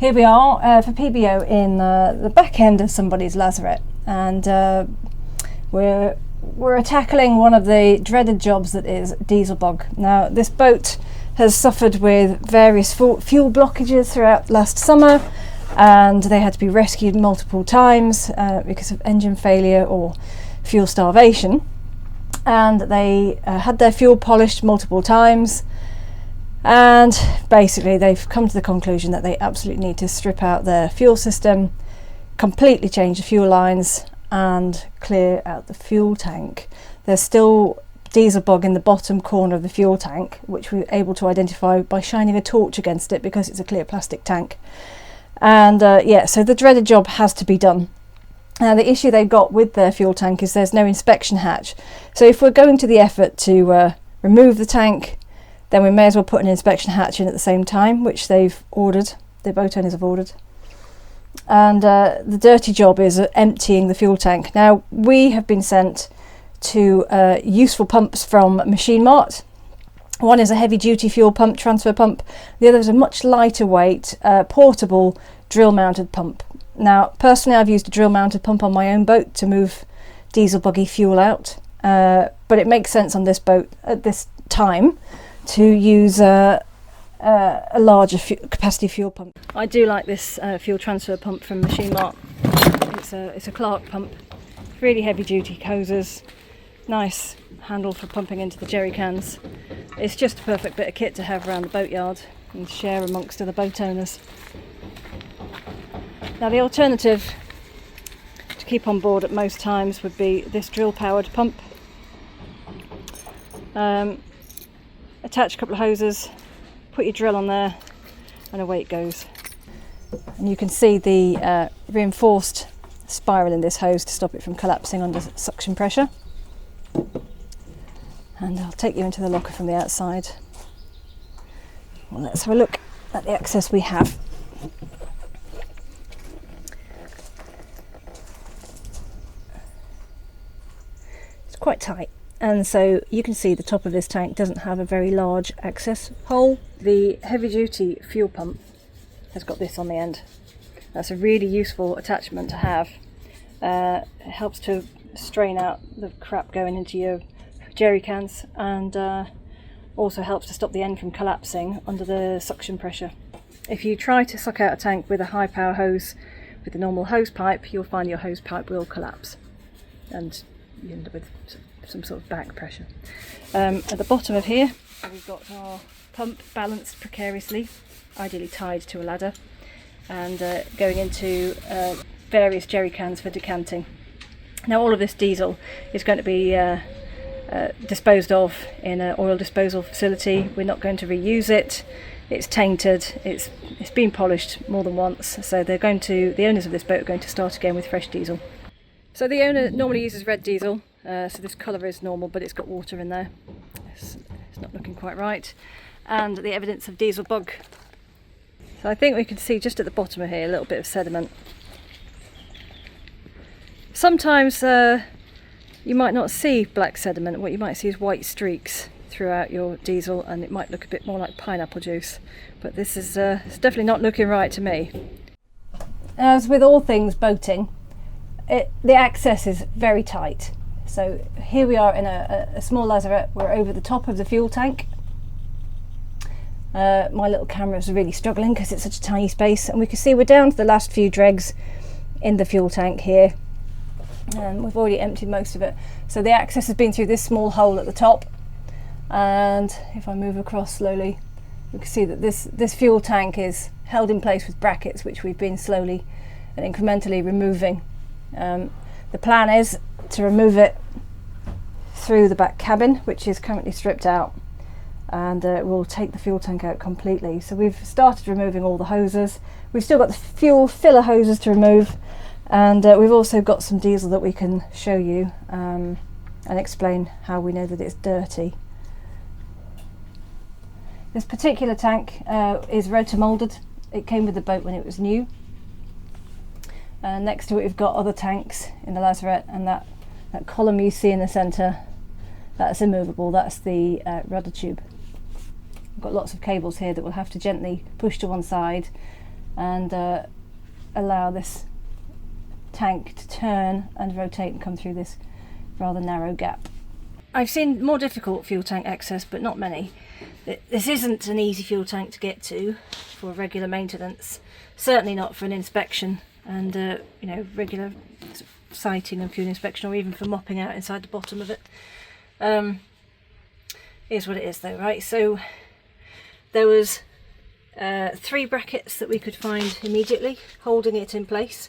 Here we are for PBO in the back end of somebody's lazarette, and we're tackling one of the dreaded jobs that is diesel bog. Now, this boat has suffered with various fuel blockages throughout last summer, and they had to be rescued multiple times because of engine failure or fuel starvation, and they had their fuel polished multiple times. And basically they've come to the conclusion that they absolutely need to strip out their fuel system, completely change the fuel lines and clear out the fuel tank. There's still diesel bog in the bottom corner of the fuel tank, which we were able to identify by shining a torch against it because it's a clear plastic tank. And yeah, so the dreaded job has to be done. Now, the issue they've got with their fuel tank is there's no inspection hatch. So if we're going to the effort to remove the tank, then we may as well put an inspection hatch in at the same time, which they've ordered, the boat owners have ordered. And the dirty job is emptying the fuel tank. Now, we have been sent to useful pumps from Machine Mart. One is a heavy duty fuel pump, transfer pump. The other is a much lighter weight, portable drill mounted pump. Now, personally, I've used a drill mounted pump on my own boat to move diesel buggy fuel out. But it makes sense on this boat at this time to use a larger capacity fuel pump. I do like this fuel transfer pump from Machine Mart. It's a Clark pump, really heavy duty hoses, nice handle for pumping into the jerry cans. It's just a perfect bit of kit to have around the boatyard and share amongst other boat owners. Now, the alternative to keep on board at most times would be this drill powered pump. Attach a couple of hoses, put your drill on there, and away it goes. And you can see the reinforced spiral in this hose to stop it from collapsing under suction pressure. And I'll take you into the locker from the outside. Well, let's have a look at the access we have. It's quite tight. And so you can see the top of this tank doesn't have a very large access hole. The heavy duty fuel pump has got this on the end. That's a really useful attachment to have. It helps to strain out the crap going into your jerry cans, and also helps to stop the end from collapsing under the suction pressure. If you try to suck out a tank with a high power hose with a normal hose pipe, you'll find your hose pipe will collapse and you end up with some sort of back pressure. At the bottom of here we've got our pump balanced precariously, ideally tied to a ladder, and going into various jerry cans for decanting. Now, all of this diesel is going to be disposed of in an oil disposal facility. We're not going to reuse it. It's tainted, it's been polished more than once, so the owners of this boat are going to start again with fresh diesel. So the owner normally uses red diesel. So this colour is normal, but it's got water in there. It's not looking quite right. And the evidence of diesel bog. So I think we can see just at the bottom of here a little bit of sediment. Sometimes you might not see black sediment. What you might see is white streaks throughout your diesel, and it might look a bit more like pineapple juice. But this is it's definitely not looking right to me. As with all things boating, the access is very tight. So here we are in a small lazarette. We're over the top of the fuel tank. My little camera is really struggling because it's such a tiny space, and we can see we're down to the last few dregs in the fuel tank here, and we've already emptied most of it. So the access has been through this small hole at the top, and if I move across slowly, we can see that this fuel tank is held in place with brackets, which we've been slowly and incrementally removing. The plan is to remove it through the back cabin, which is currently stripped out, and we'll take the fuel tank out completely. So we've started removing all the hoses. We've still got the fuel filler hoses to remove, and we've also got some diesel that we can show you and explain how we know that it's dirty. This particular tank is rotomolded. It came with the boat when it was new. Next to it we've got other tanks in the lazarette, and that column you see in the centre, that's immovable. That's the rudder tube. We've got lots of cables here that we'll have to gently push to one side and allow this tank to turn and rotate and come through this rather narrow gap. I've seen more difficult fuel tank access, but not many. This isn't an easy fuel tank to get to for regular maintenance, certainly not for an inspection and you know, regular sighting and fuel inspection, or even for mopping out inside the bottom of it. Here's what it is though, right? So there was 3 brackets that we could find immediately holding it in place.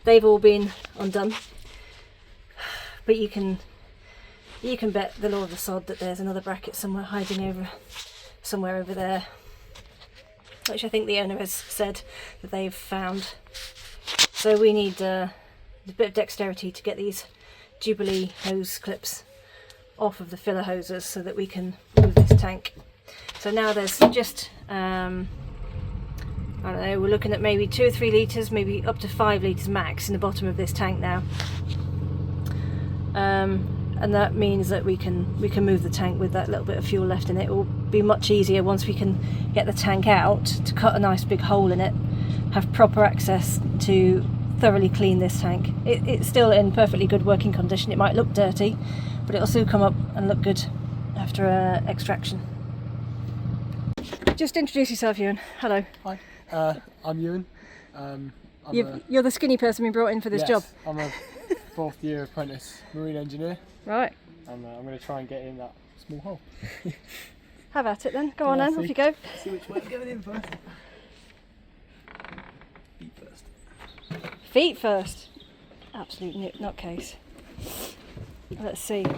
They've all been undone, but you can bet the law of the sod that there's another bracket somewhere hiding somewhere over there, which I think the owner has said that they've found. So we need a bit of dexterity to get these Jubilee hose clips off of the filler hoses so that we can move this tank. So now there's just I don't know, we're looking at maybe 2 or 3 litres, maybe up to 5 litres max in the bottom of this tank now. And that means that we can move the tank with that little bit of fuel left in it. It will be much easier once we can get the tank out to cut a nice big hole in it, have proper access to thoroughly clean this tank. It's still in perfectly good working condition. It might look dirty, but it'll soon come up and look good after extraction. Just introduce yourself, Ewan. Hello. Hi, I'm Ewan. You're the skinny person we brought in for this job. I'm a 4th year apprentice marine engineer. Right. And I'm going to try and get in that small hole. Have at it then. Go on then, off you go. See which way I'm going in first. Feet first. Feet first. Absolute nutcase. Let's see. So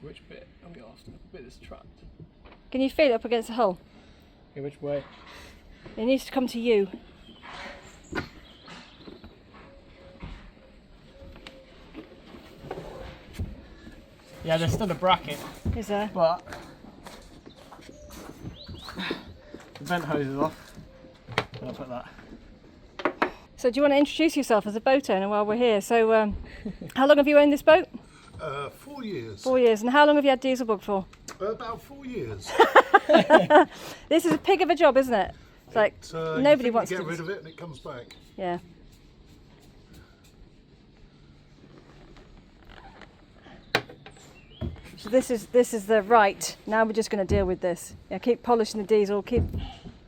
which bit are we after? The bit that's trapped. Can you feel it up against the hull? Okay, which way? It needs to come to you. Yeah, there's still a bracket. Is there? But the vent hose is off. And I'll put that. So do you want to introduce yourself as a boat owner while we're here? So how long have you owned this boat? 4 years. 4 years. And how long have you had diesel bug for? About 4 years. This is a pig of a job, isn't it? It's like nobody wants to to get rid of it and it comes back. Yeah. So this is the right. Now we're just going to deal with this. Yeah, keep polishing the diesel, keep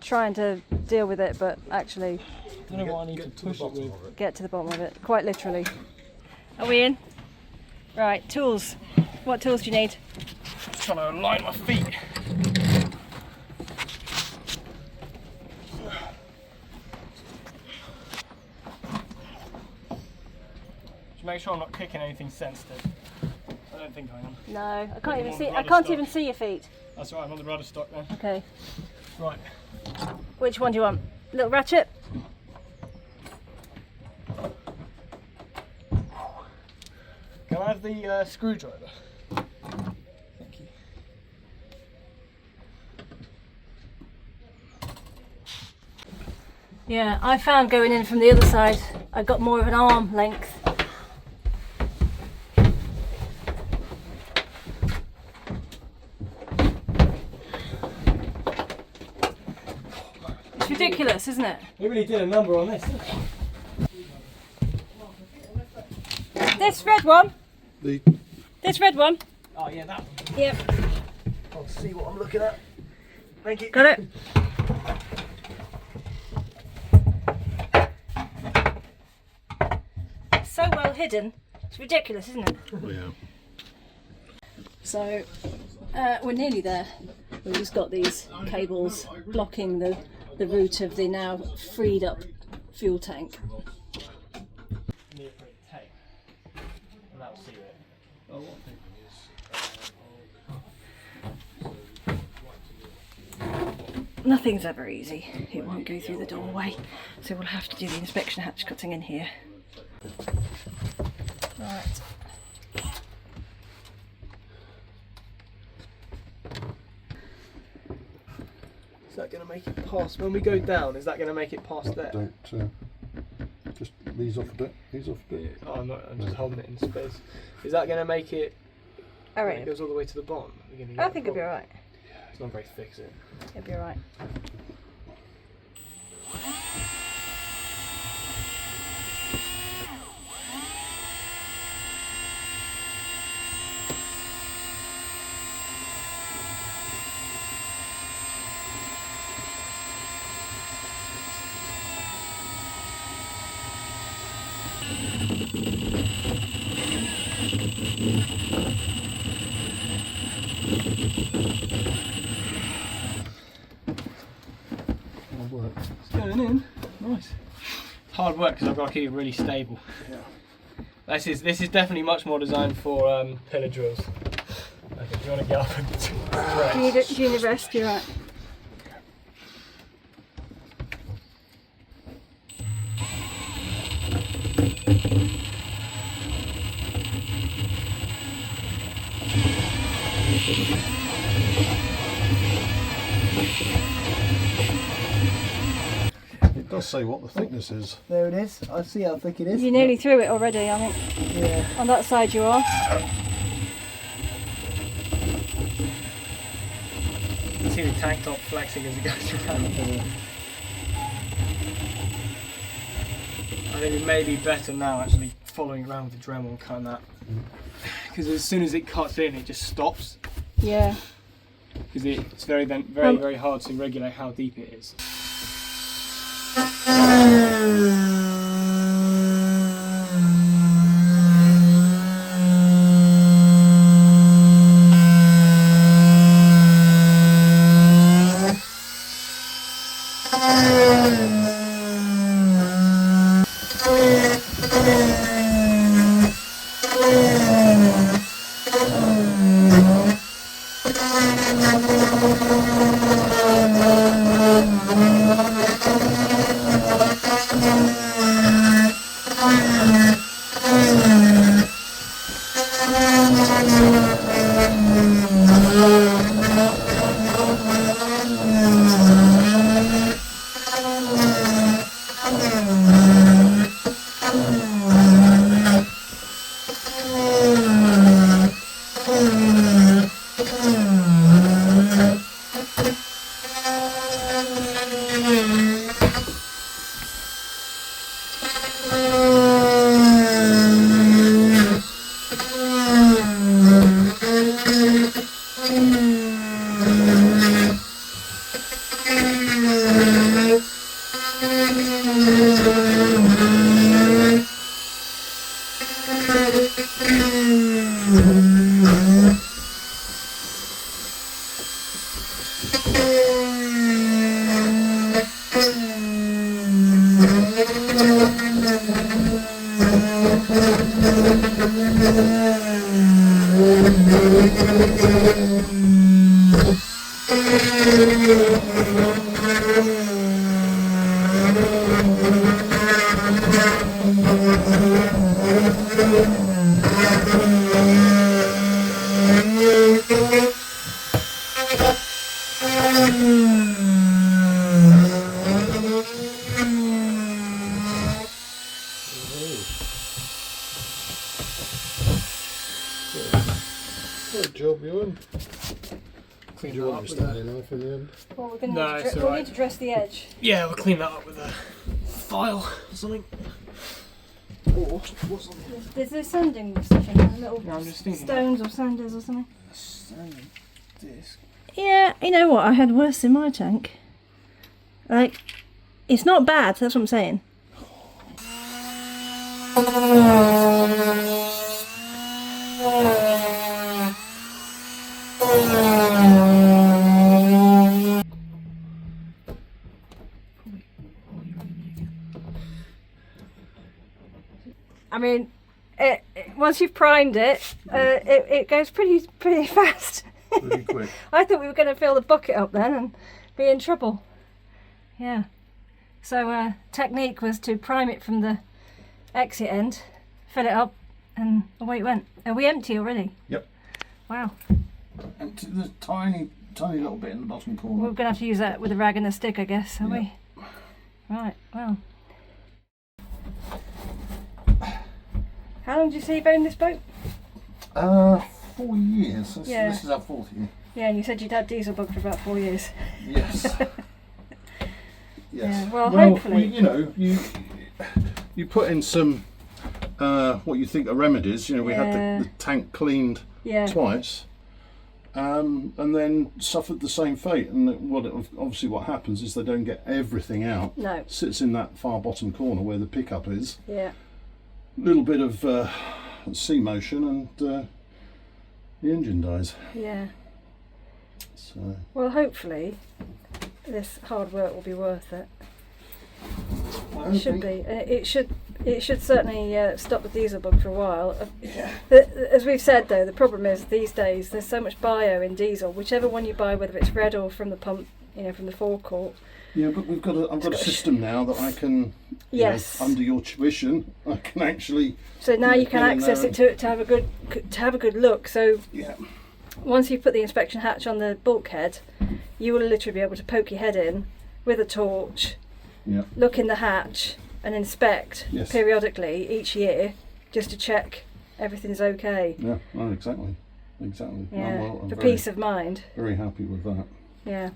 trying to deal with it, but actually I don't know what I need to push it with. Get to the bottom of it, quite literally. Are we in? Right, tools. What tools do you need? Just trying to align my feet. Just make sure I'm not kicking anything sensitive. I don't think I am. No, I can't even see. I can't even see your feet. That's right. I'm on the rudder stock then. Okay. Right. Which one do you want? Little ratchet? Can I have the screwdriver? Thank you. Yeah, I found going in from the other side, I got more of an arm length. It's ridiculous, isn't it? We really did a number on this, didn't we? This red one. The This red one. Oh yeah, that one. Yep. I'll see what I'm looking at. Thank you. Got it. So well hidden. It's ridiculous, isn't it? Oh, yeah. So we're nearly there. We've just got these cables blocking the route of the now freed up fuel tank. Neoprene tape. And that'll seal it. Oh, what thing? Nothing's ever easy. It won't go through the doorway, so we'll have to do the inspection hatch cutting in here. Right. Is that going to make it past, when we go down, is that going to make it past there? Don't just take these off a bit. These off a bit. Oh, I'm not. I'm just holding it in space. Is that going to make it? All right. It goes all the way to the bottom. I think it'll be alright. It's not very thick, is it? It'll be alright. Work. It's going in. Nice. It's hard work because I've got to keep it really stable. Yeah. This is definitely much more designed for pillar drills. Okay, do you want to get up and Do you need a rest? You're right. It does say what the thickness is. There it is. I see how thick it is. You're nearly through it already, I think. Yeah. On that side you are. You can see the tank top flexing as it goes around. I think it may be better now actually following around with the Dremel and cutting that. Because as soon as it cuts in, it just stops. Yeah. Because it's very hard to regulate how deep it is. Good job, Ewan. Clean Do you that want up me with Stanley knife in the end? Well, we're going No, it's we'll alright. need to dress the edge. Yeah, we'll clean that up with a file or something. Or what's on here? There's a sanding stuff in there, little Yeah, I'm just thinking. stones or sanders or something. Sanding disc. Yeah, you know what? I had worse in my tank. Like, it's not bad, that's what I'm saying. I mean, once you've primed it, it goes pretty fast. Pretty quick. I thought we were going to fill the bucket up then and be in trouble. Yeah. So technique was to prime it from the exit end, fill it up, and away it went. Are we empty already? Yep. Wow. And there's tiny little bit in the bottom We're corner. going to have to use that with a rag and a stick, I guess, are we? Right, well. How long did you say you've owned this boat? 4 years. Yeah. This is our 4th year. Yeah, and you said you'd had diesel bug for about 4 years. Yes. Yes. Yeah, well, hopefully. You put in some what you think are remedies. You know, we had the tank cleaned twice, and then suffered the same fate. And obviously what happens is they don't get everything out. No. It sits in that far bottom corner where the pickup is. Yeah. Little bit of sea motion, and the engine dies. Yeah. So. Well, hopefully, this hard work will be worth it. It should be. It should certainly stop the diesel bug for a while. As we've said, though, the problem is these days there's so much bio in diesel. Whichever one you buy, whether it's red or from the pump, from the forecourt. Yeah, but I've got a system now that I can. Yes. Under your tuition, I can actually. So now you can access it to have a good look. So. Yeah. Once you've put the inspection hatch on the bulkhead, you will literally be able to poke your head in with a torch, look in the hatch and inspect periodically each year just to check everything's okay. Yeah, no, exactly. Yeah, I'm peace of mind. Very happy with that. Yeah.